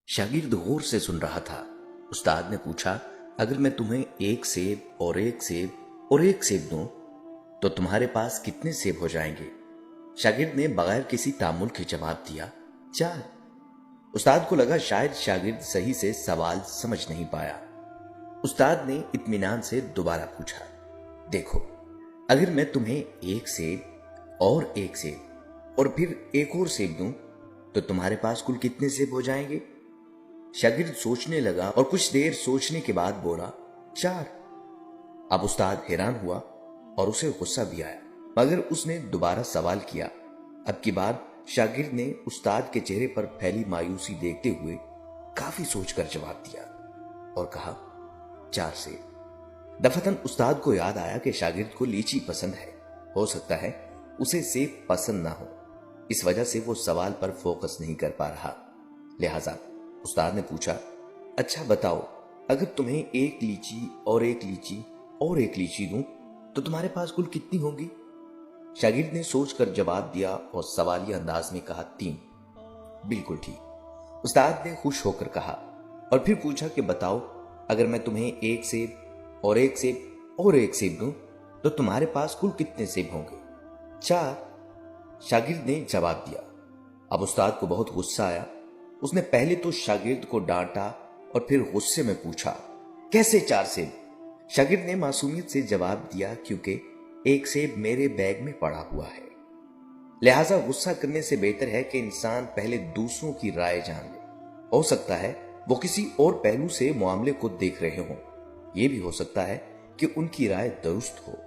शागिर्द गौर से सुन रहा था। उस्ताद ने पूछा, अगर मैं तुम्हें एक सेब और एक सेब और एक सेब दूं तो तुम्हारे पास कितने सेब हो जाएंगे? शागिर्द ने बगैर किसी तामुल के जवाब दिया, 4। उस्ताद को लगा शायद शागिर्द सही से सवाल समझ नहीं पाया। उस्ताद ने इत्मीनान से दोबारा पूछा, देखो, अगर मैं तुम्हें एक सेब और एक सेब और फिर एक और सेब दूं तो तुम्हारे पास कुल कितने सेब हो जाएंगे? शागिर्द सोचने लगा और कुछ देर सोचने के बाद बोला, 4। अब उस्ताद हैरान हुआ और उसे गुस्सा भी आया, मगर उसने दोबारा सवाल किया। अब की बार शागिर्द ने उस्ताद के चेहरे पर फैली मायूसी देखते हुए काफी सोचकर जवाब दिया और कहा, 4 सेब। दफतन उस्ताद को याद आया कि शागिर्द को लीची पसंद है, हो सकता है उसे सेब पसंद ना हो, इस वजह से वो सवाल पर फोकस नहीं कर पा रहा। लिहाजा उस्ताद ने पूछा, अच्छा बताओ, अगर तुम्हें एक लीची और एक लीची और एक लीची दूं तो तुम्हारे पास कुल कितनी होंगी? शागिर्द ने सोचकर जवाब दिया और सवालिया अंदाज में कहा, 3। बिल्कुल ठीक, उस्ताद ने खुश होकर कहा और फिर पूछा कि बताओ, अगर मैं तुम्हें एक सेब और एक सेब और एक सेब दूं तो तुम्हारे पास कुल कितने सेब होंगे? 4। शागिर्द ने जवाब दिया। अब उस्ताद को बहुत गुस्सा आया। उसने पहले तो शागिर्द को डांटा और फिर गुस्से में पूछा, कैसे 4 सेब? शागिर्द ने मासूमियत से जवाब दिया, क्योंकि एक सेब मेरे बैग में पड़ा हुआ है। लिहाजा गुस्सा करने से बेहतर है कि इंसान पहले दूसरों की राय जान ले। हो सकता है वो किसी और पहलू से मामले को देख रहे हों। यह भी हो सकता है कि उनकी राय दुरुस्त हो।